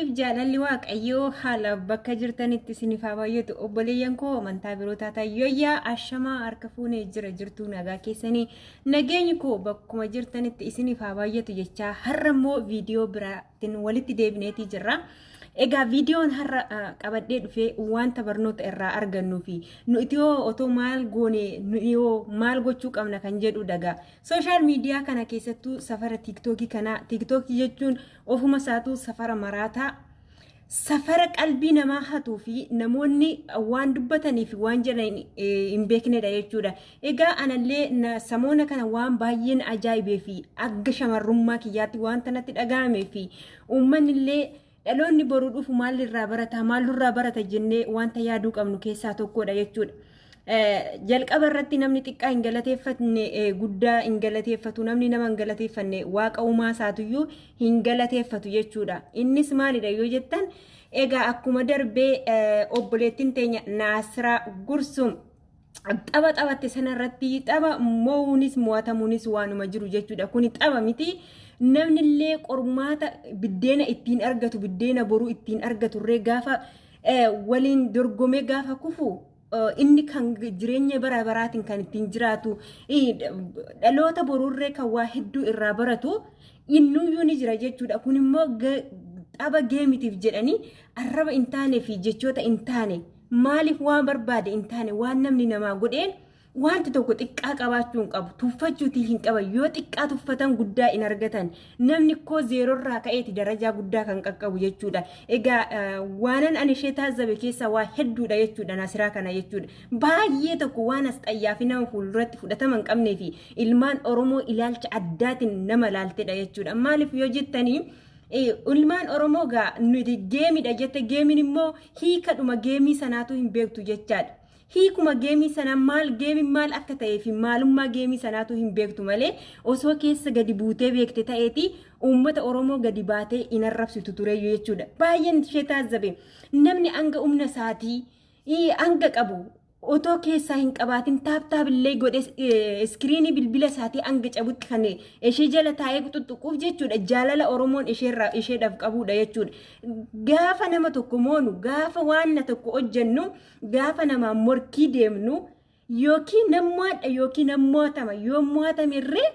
Jaalaliif jaalalli waaqayyoo haala bakka jirtanitti isiniif haa baay'atu. Obboleeyyan koo amantaa birootaa taayyoyyaa ashamaa harka fuunee jirtuu nagaa keessanii nageenyi koo bakkuma jirtanitti isiniif haa baay'atu jechaa har'a immoo viidiyoo biraatiin walitti deebineetii jirra. Egaa viidiyoon har'a qabadhee dhufee wanta barnoota irraa argannuu fi nuti otoo maal goone maal gochuu qabna kan jedhu dagaa. Sooshaal miidiyaa kana keessattuu safara tiiktookii kana tiiktookii jechuun ofuma isaatuu safara maraataa safara qalbii namaa hatuu fi namoonni waan dubbatanii fi waan jedhan hin beeknedha jechuudha. Egaa anallee samoona kana waan baay'een ajaa'ibee fi akka shamarrummaa kiyyaatti wanta natti dhaga'amee fi uummanni illee dhaloonni boruu dhufu maalirraa barata jennee wanta yaaduu qabnu keessaa tokkodha jechuudha. Jalqaba irratti namni xiqqaa hin galateeffanne guddaa hin galateeffatu, namni nama hin galateeffanne waaqa uumaa isaatuyyuu hin galateeffatu jechuudha. Innis maalidha yoo jettan egaa akkuma darbee obboleettiin teenya Naasiraa Gursum tapha taphatte sanarratti tapha moo'uunis mo'atamuunis waanuma jiru jechuudha. Kuni tapha miti. Namni illee qormaata biddeena ittiin argatu biddeena boruu ittiin argatu irree gaafa waliin dorgomee gaafa kufu inni kan jireenya bara baraatiin kan ittiin jiraatu dhaloota boruurree kan waa hedduu irraa baratu innuyyuu ni jira jechuudha. Kun immoo tapha geemitiif jedhanii arraba hin taane fi jechoota hin taane maaliif waan barbaade hin taane waan namni namaa godheen wanti tokko xiqqaa qabaachuu hin qabu, tuffachuutii hin qaban. Yoo xiqqaa tuffatan guddaa hin argatan. Namni koo zeerorraa ka'eeti darajaa guddaa kan qaqqabu jechuudha. Egaa waanan ani ishee taazzabe keessaa waa hedduudha jechuudha Naasiraa kana jechuudha. Baay'ee tokko waan as xayyaa fi nama fuulduratti fudhatama hin qabnee fi ilmaan Oromoo ilaalcha addaatiin nama laaltedha jechuudha. Maaliif yoo jettanii ilmaan Oromoo gaa nuti geemidha jette geemiin immoo hiikadhuma geemii sanaatu hin beektu jechaadha. Hiikuma geemii sana geemiin maal akka ta'ee fi maalummaa geemii sanaatu hin beektu malee osoo keessa gadi buutee beekte ta'eeti uummata Oromoo gadi baatee hin arrabsitu tureyyuu jechuudha. Baay'een ishee taazzabe namni hanga humna isaatii hanga qabu otoo keessaa hin qabaatin taabillee godhee iskiriinii bilbila isaatii hanga cabutti kan ishee jala taa'ee xuxuquuf jechuudha. Jaalala Oromoon isheedhaaf qabudha jechuudha. Gaafa nama tokko moonu gaafa waan tokko hojjennu gaafa nama morkii deemnu yookiin nammoodha yookiin nammootama yoo mootamirree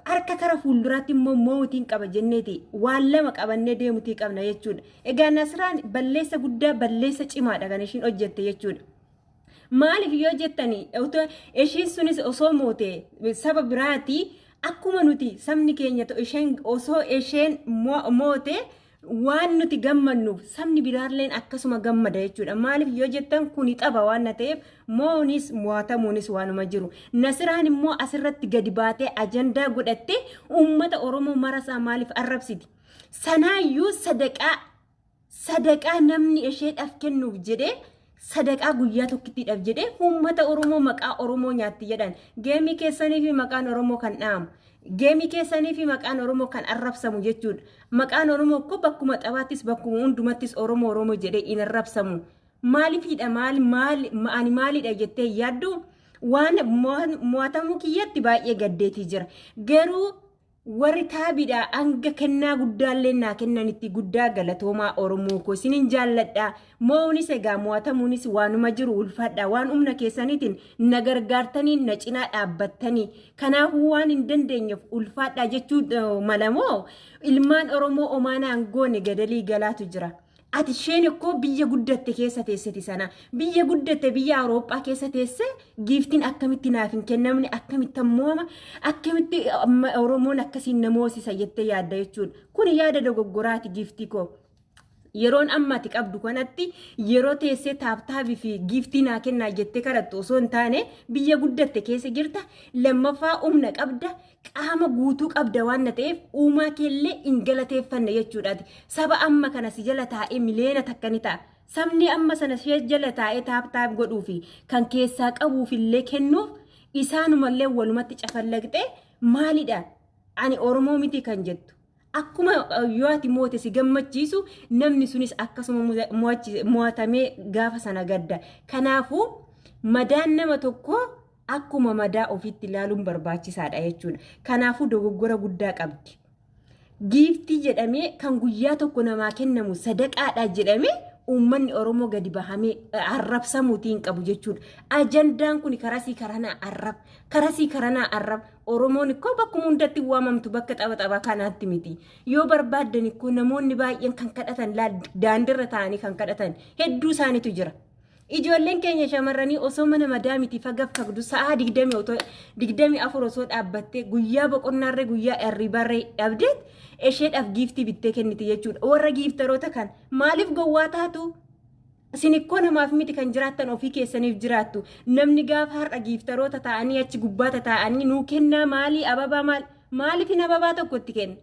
harka kara fuulduraatti immoo mootiin qaba jenneeti waan lama qabannee deemutii qabna jechuudha. Egaa Naasiraan balleessa guddaa balleessa cimaadha kan ishiin hojjette jechuudha. Maaliif yoo jettanii ishiin sunis osoo moote saba biraati akkuma nuti sabni keenya osoo isheen moote waan nuti gammannuuf sabni biraalleen akkasuma gammada jechuudha. Maaliif yoo jettan kuni tapha waan ta'eef moo'uunis mo'atamuunis waanuma jiru. Naasiraan immoo asirratti gadi baatee ajandaa godhattee uummata Oromoo marasaa maaliif arrabsiti? Sanaayyuu sadaqaa namni isheedhaaf kennuuf jedhee sadaqaa guyyaa tokkittiidhaaf jedhee uummata Oromoo maqaa Oromoo nyaatti jedhan. Geemii keessanii fi maqaan Oromoo kan dhaamu. Geemii keessanii fi maqaan Oromoo kan arrabsamu jechuudha. Maqaan Oromoo ko bakkuma xabaattis bakkuma hundumattis Oromoo jedhee hin arrabsamu. Maaliifidha ani maalidha jettee yaaddu waan mo'atamuu kiyyatti baay'ee gaddeetii jira. Garuu warri taabidha hanga kennaa guddaallee naa kennanitti guddaa galatoomaa Oromoo ko isinin jaalladha. Moo'uunis egaa mo'atamuunis waanuma jiru ulfaadha. Waan humna keessaniitiin na gargaartanii na cinaa dhaabbattanii kanaafuu waan hin dandeenyeef ulfaadha jechuu malamoo ilmaan Oromoo omaanaan goone gadalii galaatu jira. Ati isheen akkoo biyya guddatte keessa teesseti sana biyya guddatte biyya Awurooppaa keessa teesse giiftiin akkamitti naaf hin kennamne akkamitti ammooma akkamitti Oromoon akkasiin namoosisa jettee yaadda jechuudha. Kun yaada dogoggoraati giiftii koo. Yeroon ammati qabdu kanatti yeroo teessee taaftaabii fi giiftii naa kennaa jettee kadhattu osoo hin taane biyya guddatte keessa jirta. Lammaffaa humna qabda qaama guutuu qabda waan ta'eef uumaa keellee hin galateeffanne jechuudhaati. Saba amma kana si jala taa'ee miliyoona takka ni ta'a. Sabni amma sana si jala taa'ee taaf godhuu fi kan keessaa qabuuf illee kennuuf isaanumallee walumatti cafallaqxee maalidha? Ani Oromoo miti kan jettu. Akkuma yoo ati moote si gammachiisu namni sunis akkasuma mo'atamee gaafa sana gadda. Kanaafuu madaan nama tokko akkuma madaa ofitti ilaaluun barbaachisaadha jechuudha. Kanaafuu dogoggora guddaa qabdi. giiftii jedhamee kan guyyaa tokko namaa kennamu sadaqaadha jedhamee uummanni Oromoo gadi bahamee arrabsamuutiin qabu jechuudha. Ajandaan kun karasii karanaa arrab, karasii karanaa arrab. Oromoon ikkoo bakkuma hundatti waamamtu bakka tapha kanaatti miti. Yoo barbaaddan ikkoo namoonni baay'een kan kadhatan daandirra ta'anii kan kadhatan hedduu isaaniitu jira. Ijoolleen keenya shamarranii osoo mana madaamiti fagdu sa'aa 24 osoo dhaabbattee guyyaa boqonnaarree guyyaa irribarree dhabdeet isheedhaaf giiftii bittee kenniti jechuudha. Warra giiftaroota kan maaliif gowwaa taatu? Isin ikkoo namaaf miti kan jiraattan ofii keessaniif jiraattu. Namni gaafa har'a giiftaroota ta'anii achi gubbaata ta'anii nuu kennaa maalii ababaa maaliif hin ababaa tokkotti kenna?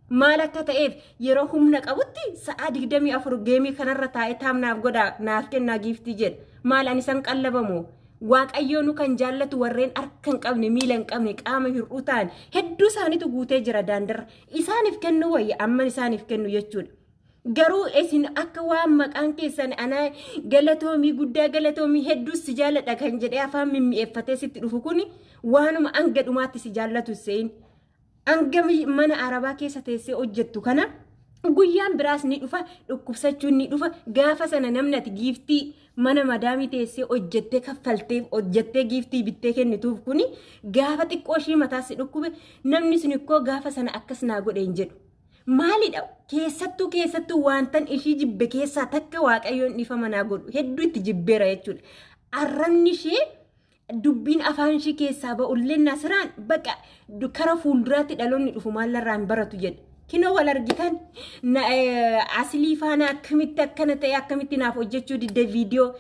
Maal akka ta'eef yeroo humna qabutti sa'aa 24 geemii kanarra taa'ee taamnaaf godhaa naaf kennaa giiftii jedha. Maal ani san qallabamoo? Waaqayyoon kan jaallatu warreen harka hin qabne miila hin qabne qaama hir'uu ta'an hedduu isaaniitu guutee jira daandirra. Isaaniif kennu wayya amma isaaniif kennu jechuudha. Garuu isin akka waan maqaan keessan ana galatoomii guddaa galatoomii hedduu si jaalladha kan jedhee afaan mimmi'eeffatee sitti dhufu kuni waanuma hanga dhumaatti si jaallatu seen. Angami mana arabaa keessa teessee hojjettu kana guyyaan biraas ni dhufa dhukkubsachuun ni dhufa gaafa sana namni ati giiftii mana madaamii teessee hojjettee kaffalteef hojjettee giiftii bittee kennituuf kuni gaafa xiqqoo ishii mataas dhukkube namni sun ikkoo gaafa sana akkas naa godhe hin jedhu. Maalidha keessattuu wantan ishii jibbe keessaa takka waaqayyoon dhiifama naa godhu hedduu itti jibbeera jechuudha. Arrabni ishee dubbiin afaan ishii keessaa ba'ullee nasiraan baqa kara fuulduraatti dhaloonni dhufu maallarraan baratu jedhe. Kinoo wal argitan asilii faana akkamitti akkana ta'e akkamitti naaf hojjechuu didde viidiyoo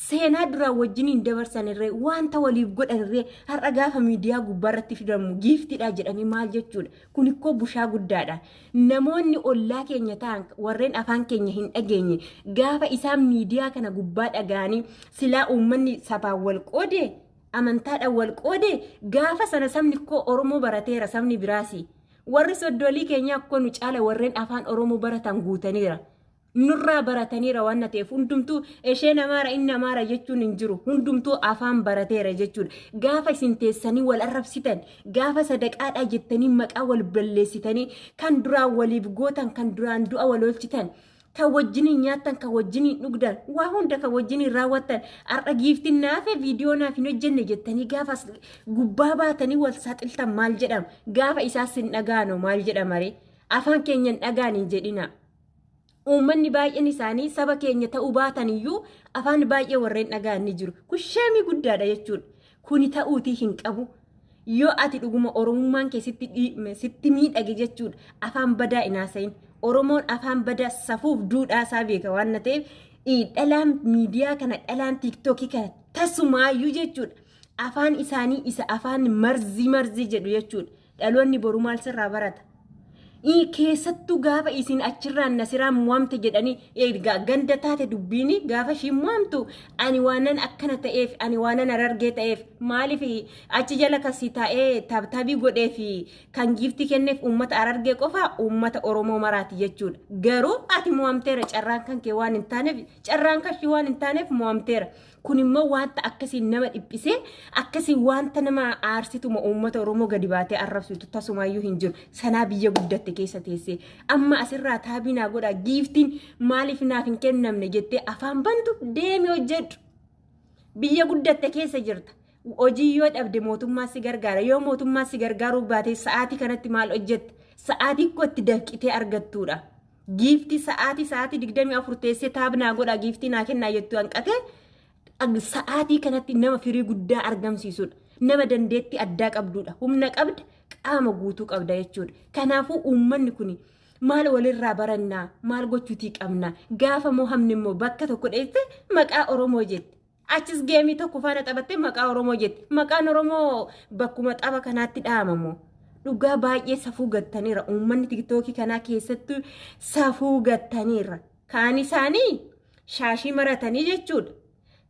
seenaa duraan wajjiniin dabarsanirree wanta waliif godhanirree har'a gaafa miidiyaa gubbaarratti fidamu giiftiidha jedhanii maal jechuudha. Kun ikkoo bushaa guddaadha. Namoonni ollaa keenya ta'an warreen afaan keenya hin dhageenye gaafa isaan miidiyaa kana gubbaa dhaga'anii silaa uummanni sabaan wal qoodee amantaadhaan wal qoodee gaafa sana sabni koo Oromoo barateera sabni biraasi. Warri soddolii keenya akkoo nu caala warreen afaan Oromoo baratan guutaniira. Nurraa barataniira waan ta'eef hundumtuu ishee namaara inni namaara jechuun hin jiru. Hundumtuu afaan barateera jechuudha. Gaafa isin teessanii wal arrabsitan, gaafa sadaqaadhaa jettanii maqaa wal balleessitanii kan duraan waliif gootan, kan duraan du'a wal oolchitan, kan wajjiniin nyaattan, kan wajjiniin dhugdan, waa hunda kan wajjiniin raawwattan, har'a giiftiin naafe viidiyoo naaf hin hojjenne jettanii gaafa gubbaa baatanii wal saaxiltan maal jedhama? Gaafa isaas hin dhagaano maal jedhamare? Afaan keenyan dhagaan hin jedhina. Uummanni baay'een isaanii saba keenya ta'uu baataniyyuu afaan baay'ee warreen dhagaan ni jiru. Kun sheemii guddaadha jechuudha. Kuni ta'uutii hin qabu. Yoo ati dhuguma Oromummaan kee sitti miidhage jechuudha. Afaan badaa hin haasayin. Oromoon afaan badaa safuuf duudhaa isaa beeka waan ta'eef dhalaan miidiyaa kana dhalaan tiiktookii kana tasumaayyuu jechuudha. Afaan isaanii isa afaan marzii jedhu jechuudha. Dhaloonni boru maal sirraa barata? Keessattuu gaafa isin achirraan nasiraan mu'amte jedhanii ganda taate dubbiini gaafa ishii mu'amtu ani waanan akkana ta'eef ani waanan arargee ta'eef maaliif achi jala kasii taa'ee tabii godheef kan giiftii kenneef uummata arargee qofaa uummata Oromoo maraati jechuudha. Garuu ati mu'amteera carraan kan kee waan hin taaneef carraan kashii waan hin taaneef mu'amteera. Kun immoo wanta akkasiin nama dhiphisee akkasiin wanta nama aarsituma uummata Oromoo gadi baatee arrabsitu tasumaayyuu hin jiru. Sanaa biyya guddatte keessa teessee amma asirraa taabinaa godhaa giiftiin maaliif naaf hin kennamne jettee afaan bantu deemi hojjedhu. Biyya guddatte keessa jirta. Hojii yoo dhabde mootummaa si gargaara. Yoo mootummaa si gargaaruu baate sa'aatii kanatti maal hojjette? Sa'aatii kootti dafqitee argattuudha. Giiftii sa'aatii 24 teessee taabinaa godhaa giiftii naa kennaa jettu hanqatee sa'aatii kanatti nama firii guddaa argamsiisudha. Nama dandeetti addaa qabdudha. Humna qabda, qaama guutuu qabda jechuudha. Kanaafuu uummanni kun maal walirraa barannaa, maal gochuutii qabna. Gaafa moo hamni immoo bakka tokko dheesse maqaa Oromoo jetti. Achis geemii tokko faana taphattee maqaa Oromoo jetti. Maqaan Oromoo bakkuma tapha kanaatti dhaamamoo. Dhugaa baay'ee safuu gattaniira. Uummanni tiktookii kanaa keessattuu safuu gattaniira. Kaan isaanii shaashii maratanii jechuudha.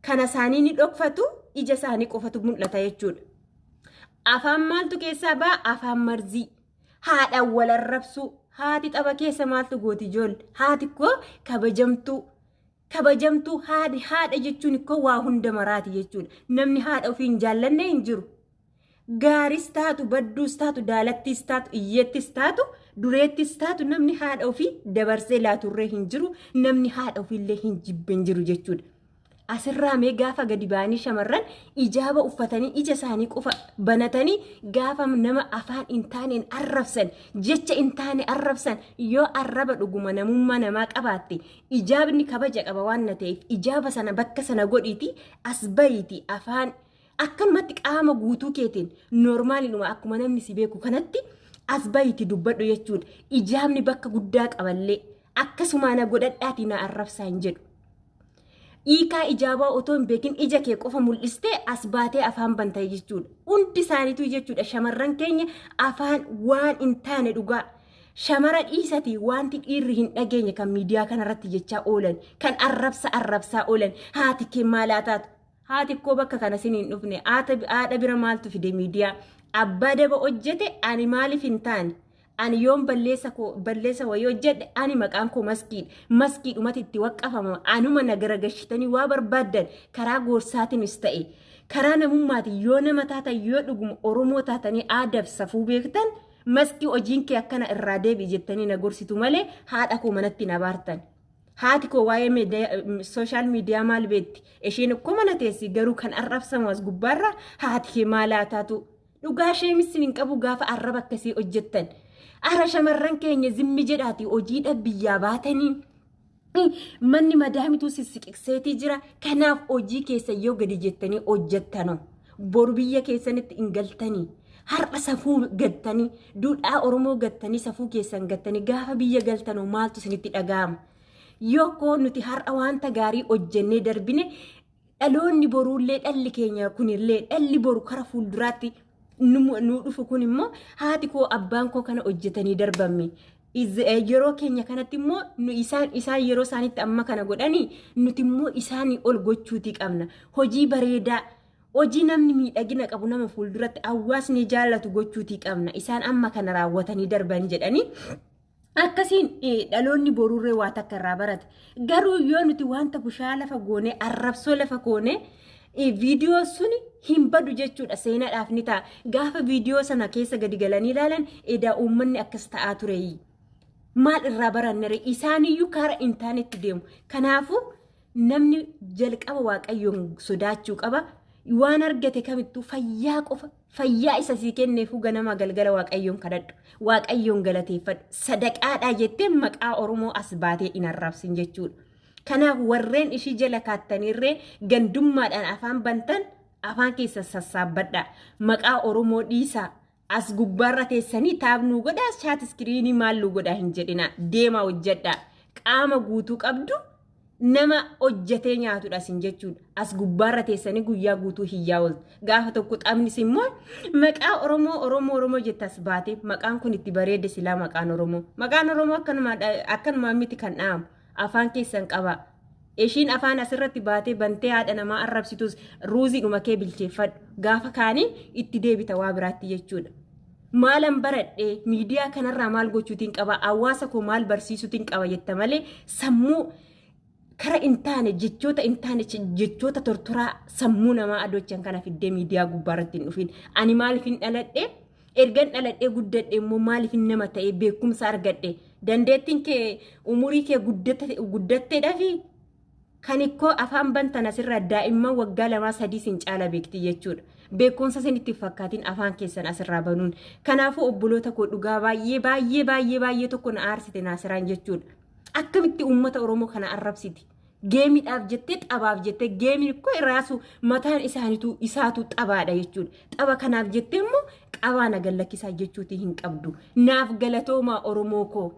Kana isaanii ni dhokfatu, ija isaanii qofatu mul'ata jechuudha. Afaan maaltu keessaa ba'a? Afaan marzii. Haadhaan wal arrabsuu. Haati tapha keessa maaltu gooti ijoollee? Haati koo kabajamtuu. Kabajamtuu haadha jechuun ikkoo waa hunda maraati jechuudha. Namni haadha ofii hin jaallanne hin jiru. Gaaris taatu, badduus taatu, daalattiis taatu, iyyattis taatu dureettis taatu namni haadha ofii dabarsee laaturree hin jiru, namni haadha ofiillee hin jibben jiru jechuudha. Asirraa mee gaafa gadi ba'anii shamarran ijaaba uffatanii ija isaanii qofa banatanii gaafa nama afaan hin taaneen arrabsan, jecha hin taane arrabsan, yoo arraba dhuguma namummaa namaa qabaatte ijaabni kabaja qaba waan ta'eef ijaaba sana bakka sana godhiiti as bahiiti afaan akkanumatti qaama guutuu keetiin noormaaliidhuma akkuma namni si beeku kanatti as bahiiti dubbadhu jechuudha. Ijaabni bakka guddaa qaballee akkasumaan godhadhaatii na arrabsaa hin jedhu. Hiikaa ijaabaa otoo hin beekin ija kee qofa mul'istee as baatee afaan bantee jechuudha. Hundi isaaniitu jechuudha shamarran keenya afaan waan hin taane dhugaa. Shamara dhiisati wanti dhiirri hin dhageenye kan miidiyaa kanarratti jechaa oolan, kan arrabsaa oolan, haati kee maalaa taatu. Haati koo bakka kana siniin dhufne haadha bira maaltu fide miidiyaa. Abbaa daba hojjete ani maaliif hin taane? Ani yoon balleessa wayii hojjedhe ani maqaan koo maskiidhumatti itti waqqafama. Anuma nagara gashitanii waa barbaadan karaa gorsaatiinis ta'e karaa namummaatiin yoo nama taatan yoo dhuguma Oromoo taatanii aadaaf safuu beektan maskii hojiin kee akkana irraa deebii jettanii na gorsitu malee haadha koo manatti na baartan. Haati koo waa'ee sooshaal miidiyaa maal beetti? Isheen akkuma mana teessi garuu kan arrabsamu as gubbaarra haati kee maalaa taatu? Dhugaa ishee missin hin qabu gaafa arraba akkasii hojjettan. Ara shamarran keenya zimmi jedhaati hojiidha biyyaa baatanii manni madaamitu sissiqseetii jira. Kanaaf hojii keessa yoo gadi jettanii hojjettano boru biyya keessanitti hin galtanii har'a safuu gattanii duudhaa Oromoo gattanii safuu keessan gattanii gaafa biyya galtanoo maaltu isinitti dhaga'ama? Yoo nuti har'a wanta gaarii hojjennee darbine dhaloonni boruullee dhalli keenya kunillee dhalli boru kara fuulduraatti nu dhufu kun immoo haati koo abbaan koo kana hojjetanii darbame. Yeroo keenya kanatti immoo isaan yeroo isaanitti amma kana godhanii nuti immoo isaanii ol gochuutii qabna. Hojii bareedaa, hojii namni miidhagina qabu nama fuulduratti hawaasni jaallatu gochuutii qabna. Isaan amma kana raawwatanii darban jedhanii akkasiin dhaloonni boruurree waa takka irraa barate. Garuu yoo nuti wanta bushaa lafa goone arrabsoo lafa goone viidiyoo suni hin badu jechuudha. Seenaadhaaf ni ta'a. Gaafa viidiyoo sana keessa gadi galanii ilaalan edaa uummanni akkas ta'aa ture. Maal irraa barannare? Isaaniyyuu karaa intaanitti deemu. Kanaafuu namni jalqaba Waaqayyoon sodaachuu qaba. Waan argate kamittuu fayyaa qofa. Fayyaa isa sii kenneefuu ganama galgala Waaqayyoon kadhadhu. Waaqayyoon galateeffadhu. Sadaqaadhaa jettee maqaa Oromoo as baatee hin arrabsin jechuudha. Kanaaf warreen ishii jala kaattanirree gandummaadhaan afaan bantan afaan keessa sassaabbadha. Maqaa Oromoo dhiisaa as gubbaarra teessanii taabnuu godhaa shaat iskiriinii maalluu godhaa hin jedhina. Deemaa hojjedha. Qaama guutuu qabdu nama hojjetee nyaatudha sin jechuudha. As gubbaarra teessanii guyyaa guutuu hiyyaa ooltu. Gaafa tokko xabnis immoo maqaa Oromoo jettas baate maqaan kun itti bareede silaa maqaan Oromoo. Maqaan Oromoo akkanuma miti kan dhaamu. Afaan keessan qaba. Ishiin afaan asirratti baatee bantee haadha namaa arrabsitus ruuziidhuma kee bilcheeffadhu. Gaafa kaanii itti deebita waa biraatti jechuudha. Maalan baradhee miidiyaa kanarraa maal gochuutiin qaba? Hawaasa koo maal barsiisuutiin qaba jetta malee sammuu kara intaane jechoota tortoraa sammuu namaa adochan kana fiddee miidiyaa gubbaarratti hin dhufin. Ani maaliif hin dhaladhee? Ergan dhaladhee guddadhee immoo maaliif nama ta'ee beekumsa argadhee? Dandeettiin kee umurii kee guddatteedhaafi kan ikkoo afaan bantan asirra daa'imman waggaa 2-3 sin caala beekti jechuudha. Beekumsa sin itti fakkaatiin afaan keessan asirraa banuun. Kanaafuu obboloota koo dhugaa baay'ee tokko na aarsite naasiraan jechuudha. Akkamitti uummata Oromoo kana arrabsiti? Geemiidhaaf jettee xabaaf jettee geemiin koo irraasu mataan isaatu xabaadha jechuudha. Xaba kanaaf jettee immoo qabaa nagallakkisaa jechuutii hin qabdu. Naaf galatoomaa Oromoo koo.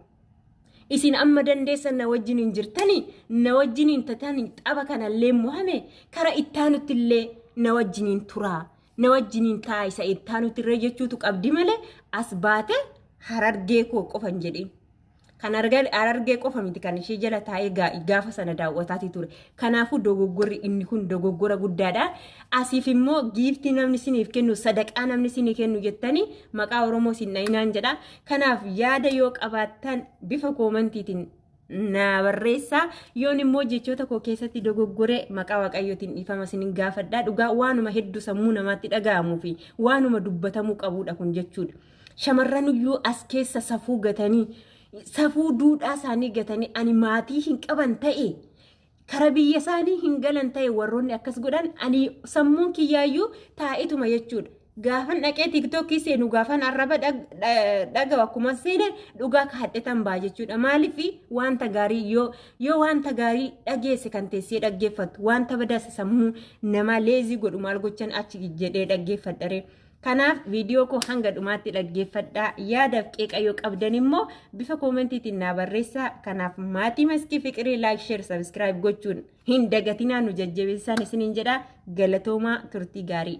Isin amma dandeessan na wajjin hin jirtanii na wajjin hin tatanii xaba kanallee muhame kara ittaanutti illee na wajjin hin turaa na wajjin hin taa'isa ittaanutti irree jechuutu qabdi malee as baate Harargee koo qofan jedhin. Kan Harargee qofa miti kan ishee jala taa'ee gaafa sana daawwataati ture. Kanaafuu dogoggorri inni kun dogoggora guddaadha. Asiif immoo giiftii namni siniif kennu sadaqaa namni sinii kennu jettanii maqaa Oromoo sin dhahinaan jedha. Kanaaf yaada yoo qabaattan bifa koomantiitiin na barreessaa. Yoon immoo jechoota koo keessatti dogoggoree maqaa Waaqayyootiin dhiifama sinin gaafadhaa. Dhugaa waanuma hedduu sammuu namaatti dhaga'amuu fi waanuma dubbatamuu qabudha kun jechuudha. shamarran iyyuu as keessa safuu gatanii safuu duudhaa isaanii gatanii ani maatii hin qaban ta'e kara biyya isaanii hin galan ta'e warroonni akkas godhan ani sammuun kiyyaayyuu taa'ituma jechuudha. Gaafan dhaqee tiktokii seenu gaafan arraba dhagahu akkuma seenan dhugaa kaadhetan baa jechuudha. Maaliif wanta gaarii yoo wanta gaarii dhageesse kan teessee dhaggeeffatu wanta badaas sammuu nama leezii godhu maal gochan achi jedhee dhaggeeffadhare. Kanaaf viidiyoo koo hanga dhumaatti dhaggeeffadhaa. Yaadaaf qeeqa yoo qabdan immoo bifa koomentiitiin naa barreessaa. Kanaaf maatii maskii fiqirii laayik sheer sabiskiraayib gochuun hin dagatinaa nu jajjabeessaan isiniin jedhaa. Galatoomaa turtii gaarii.